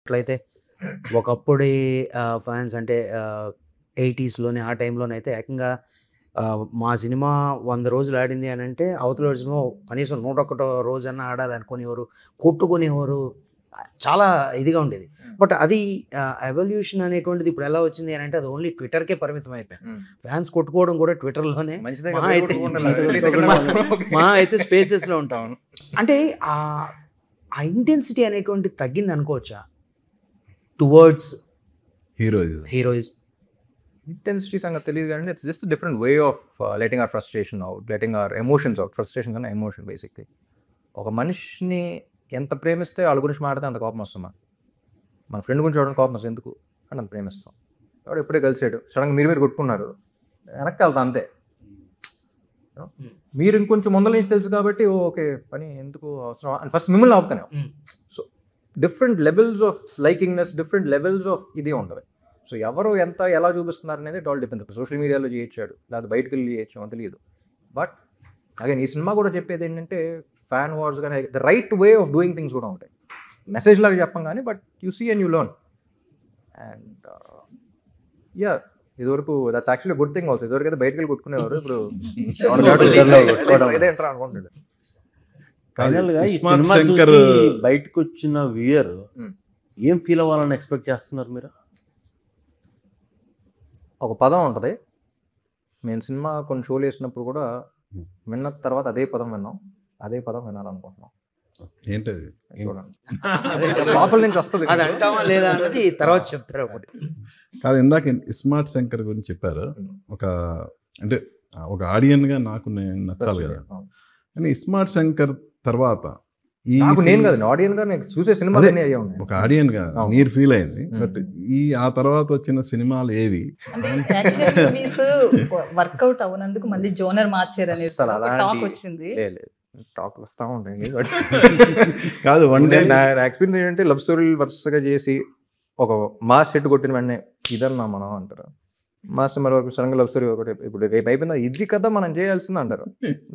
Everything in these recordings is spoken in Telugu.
చూసినట్లయితే ఒకప్పుడి ఫ్యాన్స్ అంటే 80స్‌లోనే ఆ టైంలోనైతే ఏకంగా మా సినిమా 100 రోజులు ఆడింది అనంటే అవతల సినిమా కనీసం 101 రోజన్నా ఆడాలనుకునేవారు. కొట్టుకునేవారు. చాలా ఇదిగా ఉండేది. బట్ అది ఎవల్యూషన్ అనేటువంటిది ఇప్పుడు ఎలా వచ్చింది అనంటే అది ఓన్లీ ట్విట్టర్‌కే పరిమితం అయిపోయింది. ఫ్యాన్స్ కొట్టుకోవడం కూడా ట్విట్టర్‌లోనే. మహా అయితే స్పేసెస్‌లో ఉంటాం. అంటే ఆ ఇంటెన్సిటీ అనేటువంటిది తగ్గింది అనుకోవచ్చా? Towards heroism. ఇంటెన్సిటీ సంగతి తెలియదు కానీ it's just different way of letting our frustration out, letting our emotions out. Frustration కన్నా ఎమోషన్ బేసిక్లీ. ఒక మనిషిని ఎంత ప్రేమిస్తే వాళ్ళ గురించి మాట్లాడితే అంత కోపం వస్తుంది. మన ఫ్రెండ్ గురించి చూడడానికి కోపం వస్తుంది ఎందుకు అంటే అంత ప్రేమిస్తాం. వాడు ఎప్పుడే కలిసాడు సడన్గా మీరు కొట్టుకున్నారు వెనక్కి వెళ్తా అంతే. మీరు ఇంకొంచెం ముందర నుంచి తెలుసు కాబట్టి ఓకే పని ఎందుకు అవసరం అని ఫస్ట్ మిమ్మల్ని ఆపుతాను. So different levels of likingness, different levels of ఇది ఉంటుంది. సో ఎవరు ఎంత ఎలా చూపిస్తున్నారు అనేది ఇట్ ఆల్ డిపెండ్స్. సోషల్ మీడియాలో చేయొచ్చాడు లేదా బయటకు వెళ్ళి చేయొచ్చు అని తెలియదు. బట్ అగైన్ ఈ సినిమా కూడా చెప్పేది ఏంటంటే ఫ్యాన్ వార్స్ కానీ the right way of doing things కూడా ఉంటాయి. మెసేజ్ లాగా చెప్పం కానీ but you see and you learn. And yeah ఇదివరకు that's actually good thing also. ఇదివరకు అయితే బయటకు వెళ్ళి కొట్టుకునేవారు, ఇప్పుడు ఇదేంటారా అనుకుంటాడు. ఫైనల్గా ఈ సినిమా చూసి బయటకు వచ్చిన వ్యూయర్ ఏం ఫీల్ అవ్వాలని ఎక్స్పెక్ట్ చేస్తున్నారు మీరు? ఒక పదం ఉంటుంది. మేము సినిమా కొన్ని షోలు వేసినప్పుడు కూడా విన్న తర్వాత అదే పదం విన్నాం, అదే పదం వినాలనుకుంటున్నాం. ఏంటది? లోపల నుంచి వస్తుంది అది అంటామా లేదా అన్నది తర్వాత చెప్తారు. ఒకటి కాదు, ఇందాక ఇస్మార్ట్ శంకర్ గురించి చెప్పారు. ఒక అంటే ఒక ఆడియన్గా నాకు నచ్చాలి కదా. కానీ ఇస్మార్ట్ శంకర్ తర్వాత నేను కదా ఆడియన్ గా నేను చూసే సినిమాలు ఒక ఆడియన్ గా మీరు ఫీల్ అయింది. బట్ ఆ తర్వాత వచ్చిన సినిమాలు ఏవి వర్కౌట్ అవనందుకు మళ్ళీ జోనర్ మార్చారు అనేది టాక్ వచ్చింది. టాక్లు వస్తూ ఉంటాయి. కాదు వన్ డే నా ఎక్స్పీరియన్స్ ఏంటంటే లవ్ స్టోరీలు వరుసగా చేసి ఒక మాస్ సెట్ కొట్టిన వెంటనే ఇదన్నా మనం అంటారు. మాస్ సినిమా వరకు సడన్గా లవ్ స్టోరీ ఒకటి ఇప్పుడు రేపు అయిపోయిందా ఇది కదా మనం చేయాల్సింది అంటారు.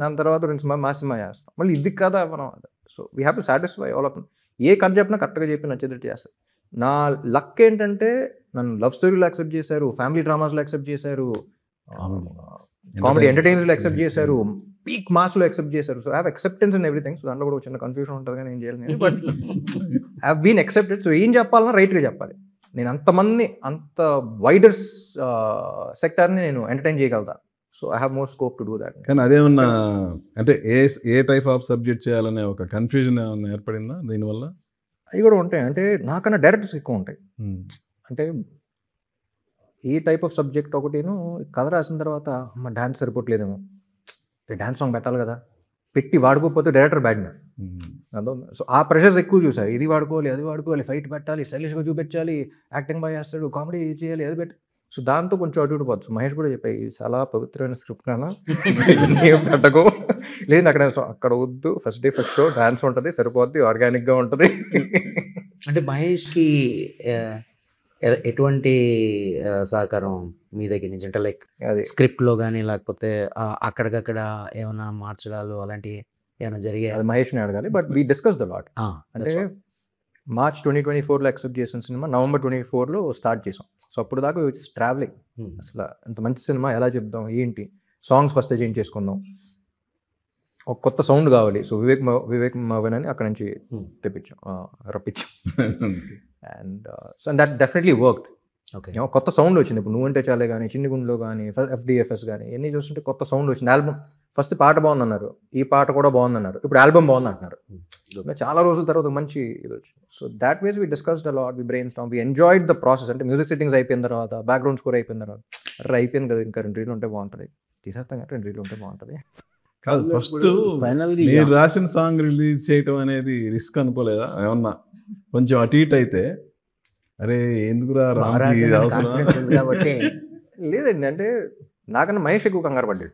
దాని తర్వాత మాస్ సినిమా చేస్తాం, మళ్ళీ ఇది కదా మనం అంటారు. So we have to satisfy all of. ఏ కథ చెప్పినా కరెక్ట్గా చెప్పి నచ్చేటట్టు చేస్తారు. నా లక్ ఏంటంటే నన్ను లవ్ స్టోరీలో యాక్సెప్ట్ చేశారు, ఫ్యామిలీ డ్రామాస్లో యాక్సెప్ట్ చేశారు, కామెడీ ఎంటర్టైనర్స్లో యాక్సెప్ట్ చేశారు, పీక్ మాస్లో యాక్సెప్ట్ చేశారు. So have acceptance in everything. So దాంట్లో కూడా చిన్న కన్ఫ్యూజన్ ఉంటుంది కానీ ఏం చేయాలి, but have been accepted. So ఏం చెప్పాలన్నా రైట్గా చెప్పాలి. నేను అంతమంది అంత వైడర్ సెక్టార్ని నేను ఎంటర్టైన్ చేయగలుగుతా. So I have more scope to do that. కానీ అదేమన్నా అంటే ఏ టైప్ ఆఫ్ సబ్జెక్ట్ చేయాలనే ఒక కన్ఫ్యూజన్ ఏమన్నా ఏర్పడిందా దీనివల్ల? అవి కూడా ఉంటాయి. అంటే నాకన్నా డైరెక్టర్స్ ఎక్కువ ఉంటాయి. అంటే ఏ టైప్ ఆఫ్ సబ్జెక్ట్ ఒకటిను కథ రాసిన తర్వాత అమ్మ డ్యాన్స్ సరిపోవట్లేదేమో, డ్యాన్స్ సాంగ్ పెట్టాలి కదా, పెట్టి వాడుకోకపోతే డైరెక్టర్ బ్యాడ్ మ్యాన్. సో ఆ ప్రెషర్స్ ఎక్కువ చూసారు. ఇది వాడుకోవాలి, అది వాడుకోవాలి, ఫైట్ పెట్టాలి, స్టైలిష్గా చూపించాలి, యాక్టింగ్ బాగా చేస్తాడు, కామెడీ చేయాలి, అది పెట్టి. సో దాంతో కొంచెం అటు ఇటు పోవచ్చు. మహేష్ కూడా చెప్పాయి చాలా పవిత్రమైన స్క్రిప్ట్ కన్నా ఏం పెట్టకు లేదు అక్కడ. అక్కడ వద్దు, first day first show dance ఉంటుంది, సరిపోద్ది, ఆర్గానిక్గా ఉంటుంది. అంటే మహేష్కి ఎటువంటి సహకారం మీ దగ్గర నుంచి? అంటే లైక్ స్క్రిప్ట్లో కానీ లేకపోతే అక్కడికక్కడ ఏమైనా మార్చడాలు అలాంటివి ఏమైనా జరిగాయి? అది మహేష్ని అడగాలి. But we discuss the lot. అంటే మార్చ్ 2024లో యాక్సెప్ట్ చేసిన సినిమా నవంబర్ 24లో స్టార్ట్ చేసాం. సో అప్పుడు దాకా ఇట్స్ ట్రావెలింగ్. అసలు ఇంత మంచి సినిమా ఎలా చెప్దాం, ఏంటి సాంగ్స్ ఫస్ట్ చేంజ్ చేసుకుందాం, ఒక కొత్త సౌండ్ కావాలి. సో వివేక్ మవన్ అని అక్కడ నుంచి రప్పించాం. And so that definitely worked. కొత్త సౌండ్ వచ్చింది. ఇప్పుడు నువ్వంటే చాలే కానీ, చిన్ని గుండెలో కానీ, FDFS కానీ ఇవన్నీ చూస్తుంటే కొత్త సౌండ్ వచ్చింది. ఆల్బమ్ ఫస్ట్ పాట బాగుందన్నారు, ఈ పాట కూడా బాగుందన్నారు, ఇప్పుడు ఆల్బమ్ బాగుంది అంటున్నారు. చాలా రోజుల తర్వాత మంచి ఇది వచ్చింది. So that ways we discussed a lot, we brain Storm, we enjoyed the process. అంటే మ్యూజిక్ సెట్టింగ్స్ అయిపోయిన తర్వాత, బ్యాక్గ్రౌండ్ స్కోర్ అయిపోయిన తర్వాత అయిపోయింది కదా, ఇంకా 2 రీలు ఉంటే బాగుంటుంది, తీసేస్తాం కదా, 2 రీలు ఉంటే బాగుంటుంది. కాదు ఫస్ట్ మీరు రాసిన సాంగ్ రిలీజ్ చేయటం అనేది రిస్క్ అనుకోలేదా? ఏమన్నా కొంచెం అటు ఇటు అయితే అరే ఎందుకురా కాబట్టి లేదండి. అంటే నాకన్నా మహేష్ ఎక్కువ కంగారు పడ్డాడు.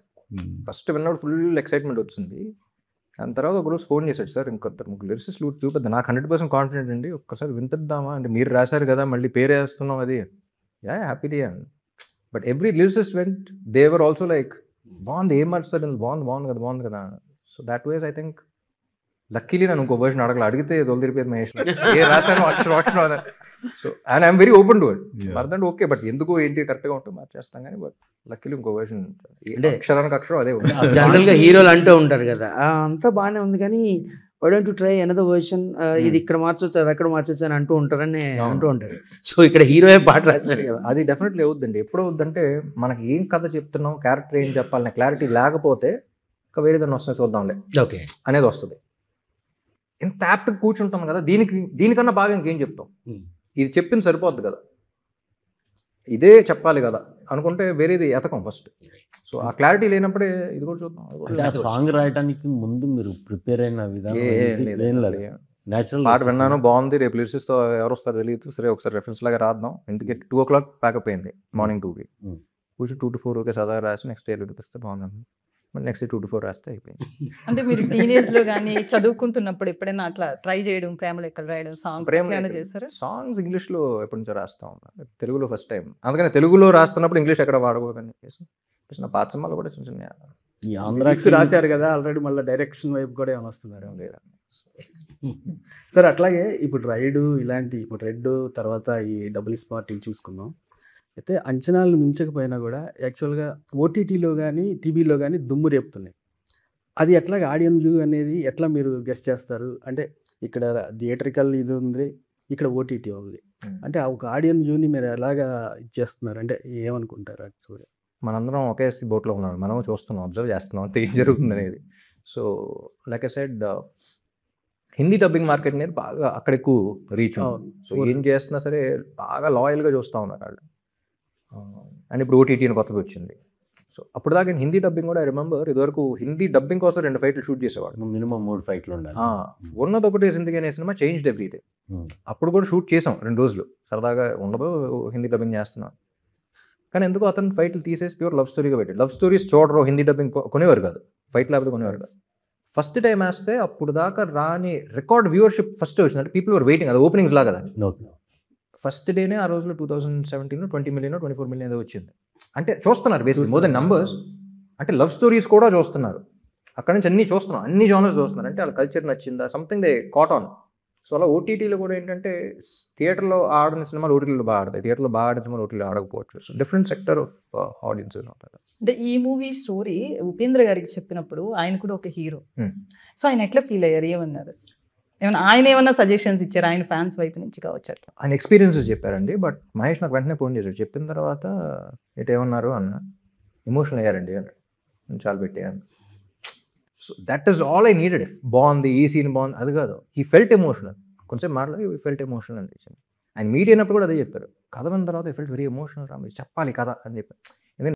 ఫస్ట్ విన్నప్పుడు ఫుల్ ఎక్సైట్మెంట్ వచ్చింది. దాని తర్వాత ఒకరోజు ఫోన్ చేశాడు, సార్ ఇంకొంత 3 లిరిసిస్ట్ చూపిద్దాం, నాకు 100% కాన్ఫిడెంట్ అండి, ఒక్కసారి వినిపిద్దామా అంటే, మీరు రాశారు కదా మళ్ళీ పేరు వేస్తున్నాం, అది happily. But every lyricist vent, they were also like బాగుంది, ఏం మార్చారు, బాగుంది కదా. So that ways I think luckily నన్ను ఇంకో వర్షన్ అడగల, అడిగితే దొలిదిరిపోయేది మహేష్ ఏ రాశాను అక్షరం. So and I'm very open to it. అర్థం ఓకే, బట్ ఎందుకు ఏంటి కరెక్ట్గా ఉంటే మార్చేస్తాం కానీ, బట్ లక్కీలీ ఇంకో వర్షన్ అంటే అక్షరానికి అక్షరం అదే ఉంది. జనరల్గా హీరోలు అంటూ ఉంటారు కదా, అంతా బాగానే ఉంది కానీ why don't you try another version, ఇది ఇక్కడ మార్చొచ్చు అది అక్కడ మార్చొచ్చు అని అంటూ ఉంటారని అంటూ ఉంటారు. సో ఇక్కడ హీరోయే పాట రాశాడు కదా. అది డెఫినెట్లీ అవుద్దండి. ఎప్పుడు అవుద్దంటే మనకి ఏం కథ చెప్తున్నాం, క్యారెక్టర్ ఏం చెప్పాలనే క్లారిటీ లేకపోతే ఇంకా వేరేదాన్ని వస్తుంది చూద్దాంలే ఓకే అనేది వస్తుంది. ఇంత యాప్ట్ కూర్చుంటాం కదా, దీనికన్నా బాగా ఇంకేం చెప్తాం, ఇది చెప్పింది సరిపోద్ది కదా, ఇదే చెప్పాలి కదా అనుకుంటే వేరేది ఎతకం ఫస్ట్. సో ఆ క్లారిటీ లేనప్పుడే ఇది కూడా చూద్దాం. అంటే ఆ సాంగ్ రాయడానికి ముందు మీరు ప్రిపేర్ అయిన విధానం నేచురల్ పాట విన్నాను, బాగుంది, రేపు లిరిసిస్తో ఎవరు వస్తారో తెలియదు, సరే ఒకసారి రెఫరెన్స్ లాగా రాద్దాం. ఇంటికి 2 o'clock ప్యాకప్ అయింది, మార్నింగ్ 2కి కూర్చొని 2 to 4 ఓకే చదవ రాసి నెక్స్ట్ డే వినిపిస్తే బాగుంది, మళ్ళీ నెక్స్ట్ డే 2 to 4 రాస్తే అయిపోయింది. అంటే మీరు టీనేజ్ లో కానీ చదువుకుంటున్నప్పుడు ఎప్పుడైనా అట్లా ట్రై చేయడం, ప్రేమ లెక్కలు రాయడం, సాంగ్స్ చేస్తారా? సాంగ్స్ ఇంగ్లీష్లో ఎప్పటి నుంచో రాస్తా ఉన్నాను, తెలుగులో ఫస్ట్ టైం. అందుకని తెలుగులో రాస్తున్నప్పుడు ఇంగ్లీష్ ఎక్కడ వాడకూడదని చెప్పేసి నా పాత సినిమాలు కూడా చిన్న చిన్న ఈ ఆంధ్రాకి రాశారు కదా ఆల్రెడీ, మళ్ళీ డైరెక్షన్ వైపు కూడా ఏమైనా వస్తున్నారు లేదా. సార్ అట్లాగే ఇప్పుడు రైడు ఇలాంటి, ఇప్పుడు రెడ్ తర్వాత ఈ డబుల్ స్మార్ట్ ఇవి చూసుకున్నాం. అయితే అంచనాలు మించకపోయినా కూడా యాక్చువల్గా ఓటీటీలో కానీ టీవీలో కానీ దుమ్ము రేపుతున్నాయి. అది ఎట్లాగ ఆడియన్ వ్యూ అనేది ఎట్లా మీరు గెస్ట్ చేస్తారు? అంటే ఇక్కడ థియేటరికల్ ఇది ఉంది, ఇక్కడ ఓటీటీ ఉంది, అంటే ఒక ఆడియన్ వ్యూని మీరు ఎలాగా ఇచ్చేస్తున్నారు, అంటే ఏమనుకుంటారు యాక్చువల్గా? మనందరం ఒకే బోట్లో ఉన్నాం, మనం చూస్తున్నాం, అబ్జర్వ్ చేస్తున్నాం అంతే ఏం జరుగుతుంది అనేది. So like I said, Hindi dubbing market అనేది బాగా అక్కడ ఎక్కువ రీచ్ ఉంది. సో ఏం చేస్తున్నా సరే బాగా లాయల్గా చూస్తూ ఉన్నారు వాళ్ళు. అండ్ ఇప్పుడు ఓటీటీ అని కొత్తగా వచ్చింది. సో అప్పుడు దాకా హిందీ డబ్బింగ్ కూడా ఐ రిమెంబర్, ఇదివరకు హిందీ డబ్బింగ్ కోసం 2 ఫైట్లు షూట్ చేసేవాడు, మినిమం 3 ఫైట్లు ఉండాలి. ఉన్నది ఒకటి జిందగీ అనే సినిమా చేంజ్డ్ ఎవ్రీథింగ్. అప్పుడు కూడా షూట్ చేసాం 2 రోజులు సరదాగా, ఉండదు హిందీ డబ్బింగ్ చేస్తున్నాం. కానీ ఎందుకు అతను ఫైట్లు తీసేసి ప్యూర్ లవ్ స్టోరీగా పెట్టాడు. లవ్ స్టోరీస్ చూడరు, హిందీ డబ్బింగ్ కొనేవారు కాదు, ఫైట్ లేకపోతే కొనేవారు కాదు. ఫస్ట్ టైం వేస్తే అప్పుడు దాకా రాని రికార్డ్ వ్యూవర్షిప్ ఫస్ట్ వచ్చింది. అంటే పీపుల్ వర్ వెయిటింగ్, అది ఓపెనింగ్స్ లాగా కదా. ఫస్ట్ డేనే ఆ రోజులో 2017 20 million 24 million ఏదో వచ్చింది. అంటే చూస్తున్నారు బేసిక్లీ మోర్ దెన్ నంబర్స్, అంటే లవ్ స్టోరీస్ కూడా చూస్తున్నారు. అక్కడ నుంచి అన్ని చూస్తున్నాం, అన్ని జానర్స్ చూస్తున్నారు. అంటే వాళ్ళ కల్చర్ నచ్చిందా, something they caught on. So అలా ఓటీటీలో కూడా ఏంటంటే థియేటర్లో ఆడిన సినిమాలు ఓటీటీలో బాగా ఆడతాయి, థియేటర్లో బాగా ఆడిన సినిమాలు ఓటీటీలో ఆడకపోవచ్చు. So different sector of audiences ఉంటారు. అంటే ఈ మూవీ స్టోరీ ఉపేంద్ర గారికి చెప్పినప్పుడు ఆయన కూడా ఒక హీరో, సో ఆయన ఎట్లా ఫీల్ అయ్యారు, ఏమన్నారు? ఏమన్నా ఆయన ఏమన్నా సజెషన్స్ ఇచ్చారు ఆయన ఫ్యాన్స్ వైపు నుంచి కావచ్చు? ఆయన ఎక్స్పీరియన్సెస్ చెప్పారండి. బట్ మహేష్ నాకు వెంటనే ఫోన్ చేశాడు, చెప్పిన తర్వాత ఏమన్నారు అన్న, ఎమోషనల్ అయ్యారండి అన్నాడు, చాలా పెట్టాను. So that is all I needed. బాగుంది, ఈ సీన్ బాగుంది అది కాదు, హీ ఫెల్ట్ ఎమోషనల్. కొంచెం మాట్లాడి హీ ఫెల్ట్ ఎమోషనల్ అనిపించింది. ఆయన మీట్ అయినప్పుడు కూడా అదే చెప్పారు, కథ విన్న తర్వాత he felt very emotional, Ram చెప్పాలి కథ అని చెప్పారు.